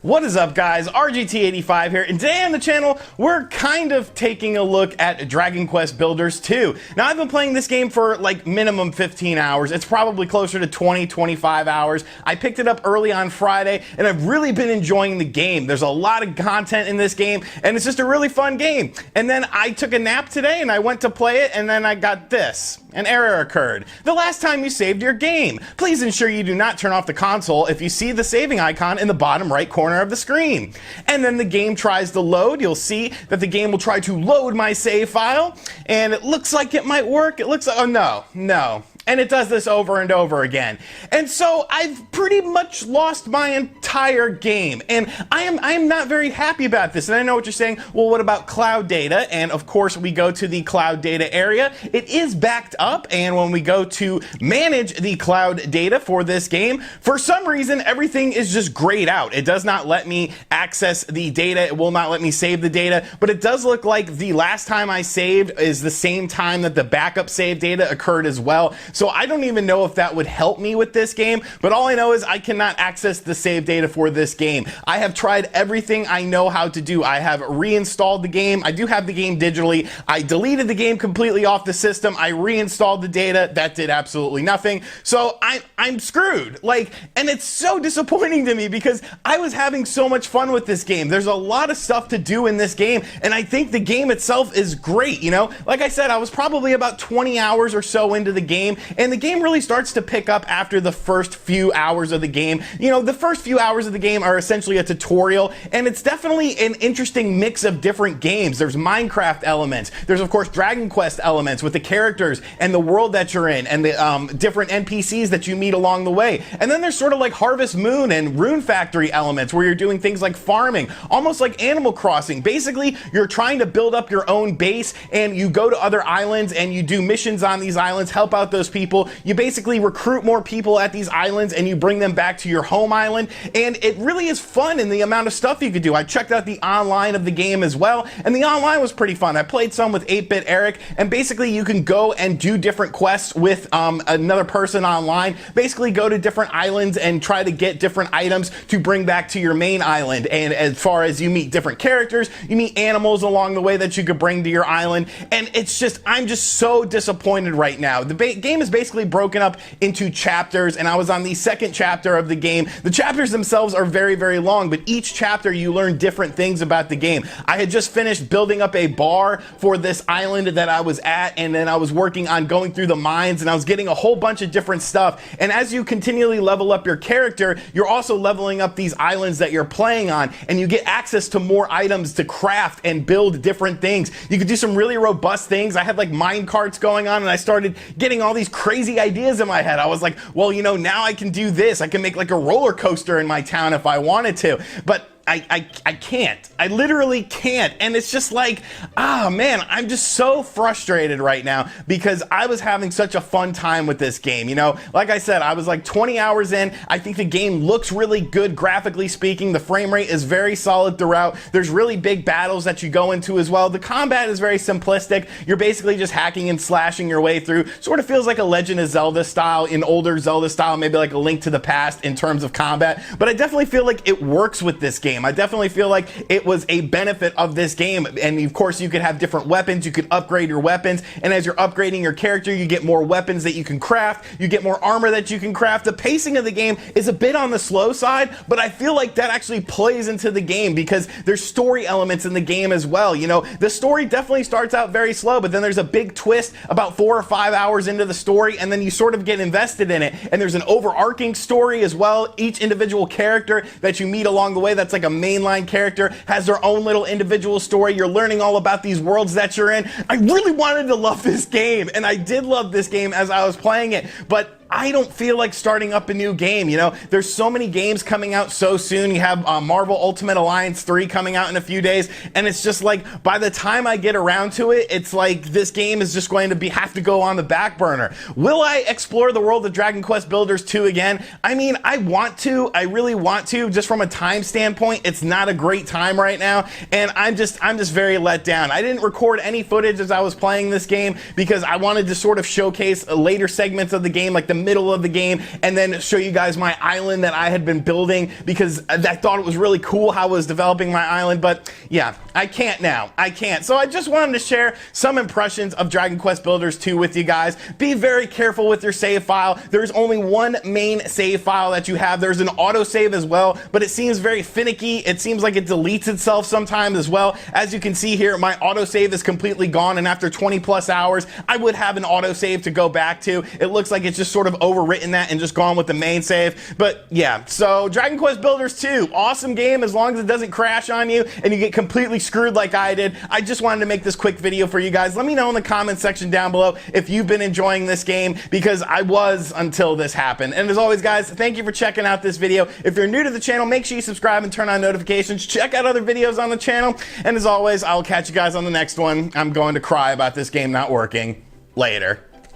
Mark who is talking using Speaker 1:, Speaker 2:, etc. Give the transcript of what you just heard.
Speaker 1: What is up, guys? RGT85 here, and today on the channel we're kind of taking a look at Dragon Quest Builders 2. Now, I've been playing this game for like minimum 15 hours. It's probably closer to 20-25 hours. I picked it up early on Friday and I've really been enjoying the game. There's a lot of content in this game and it's just a really fun game. And then I took a nap today and I went to play it, and then I got this. An error occurred. The last time you saved your game. Please ensure you do not turn off the console if you see the saving icon in the bottom right corner of the screen. And then the game tries to load. You'll see that the game will try to load my save file, and it looks like it might work. It looks like, oh no. And it does this over and over again. And so I've pretty much lost my entire game. And I am not very happy about this. And I know what you're saying, well, what about cloud data? And of course, we go to the cloud data area. It is backed up. And when we go to manage the cloud data for this game, for some reason, everything is just grayed out. It does not let me access the data. It will not let me save the data. But it does look like the last time I saved is the same time that the backup save data occurred as well. So I don't even know if that would help me with this game, but all I know is I cannot access the save data for this game. I have tried everything I know how to do. I have reinstalled the game. I do have the game digitally. I deleted the game completely off the system. I reinstalled the data. That did absolutely nothing. So I'm screwed. And it's so disappointing to me because I was having so much fun with this game. There's a lot of stuff to do in this game, and I think the game itself is great. You know, like I said, I was probably about 20 hours or so into the game, and the game really starts to pick up after the first few hours of the game. You know, the first few hours of the game are essentially a tutorial, and it's definitely an interesting mix of different games. There's Minecraft elements. There's, of course, Dragon Quest elements with the characters and the world that you're in and the different NPCs that you meet along the way. And then there's sort of like Harvest Moon and Rune Factory elements where you're doing things like farming, almost like Animal Crossing. Basically, you're trying to build up your own base, and you go to other islands and you do missions on these islands, help out those people. You basically recruit more people at these islands and you bring them back to your home island, and it really is fun in the amount of stuff you could do. I checked out the online of the game as well, and the online was pretty fun. I played some with 8-Bit Eric, and basically you can go and do different quests with another person online. Basically go to different islands and try to get different items to bring back to your main island. And as far as you meet different characters, you meet animals along the way that you could bring to your island, and it's just, I'm just so disappointed right now. The game is basically broken up into chapters, and I was on the second chapter of the game. The chapters themselves are very, very long, but each chapter you learn different things about the game. I had just finished building up a bar for this island that I was at, and then I was working on going through the mines, and I was getting a whole bunch of different stuff. And as you continually level up your character, you're also leveling up these islands that you're playing on, and you get access to more items to craft and build different things. You could do some really robust things. I had like mine carts going on, and I started getting all these crazy ideas in my head. I was like, well, you know, now I can do this. I can make like a roller coaster in my town if I wanted to, but I can't. I literally can't. And it's just like, man, I'm just so frustrated right now because I was having such a fun time with this game. You know, like I said, I was like 20 hours in. I think the game looks really good graphically speaking. The frame rate is very solid throughout. There's really big battles that you go into as well. The combat is very simplistic. You're basically just hacking and slashing your way through. Sort of feels like a Legend of Zelda style, in older Zelda style, maybe like a Link to the Past in terms of combat. But I definitely feel like it works with this game. I definitely feel like it was a benefit of this game. And of course, you could have different weapons. You could upgrade your weapons. And as you're upgrading your character, you get more weapons that you can craft. You get more armor that you can craft. The pacing of the game is a bit on the slow side, but I feel like that actually plays into the game because there's story elements in the game as well. You know, the story definitely starts out very slow, but then there's a big twist about 4 or 5 hours into the story, and then you sort of get invested in it. And there's an overarching story as well. Each individual character that you meet along the way that's like a mainline character has their own little individual story. You're learning all about these worlds that you're in. I really wanted to love this game, and I did love this game as I was playing it, but I don't feel like starting up a new game. You know, there's so many games coming out so soon. You have Marvel Ultimate Alliance 3 coming out in a few days, and it's just like, by the time I get around to it, it's like this game is just going to have to go on the back burner. Will I explore the world of Dragon Quest Builders 2 again? I mean, I want to. I really want to. Just from a time standpoint, it's not a great time right now, and I'm just very let down. I didn't record any footage as I was playing this game because I wanted to sort of showcase later segments of the game, like the middle of the game and then show you guys my island that I had been building, because I thought it was really cool how I was developing my island. But yeah, I can't now. I can't. So I just wanted to share some impressions of Dragon Quest Builders 2 with you guys. Be very careful with your save file. There's only one main save file that you have. There's an autosave as well, but it seems very finicky. It seems like it deletes itself sometimes as well. As you can see here, my autosave is completely gone, and after 20 plus hours, I would have an autosave to go back to. It looks like it's just sort of overwritten that and just gone with the main save. But yeah, so Dragon Quest Builders 2, awesome game as long as it doesn't crash on you and you get completely screwed like I did. I just wanted to make this quick video for you guys. Let me know in the comment section down below if you've been enjoying this game, because I was until this happened. And as always, guys, thank you for checking out this video. If you're new to the channel, make sure you subscribe and turn on notifications. Check out other videos on the channel. And as always, I'll catch you guys on the next one. I'm going to cry about this game not working. Later.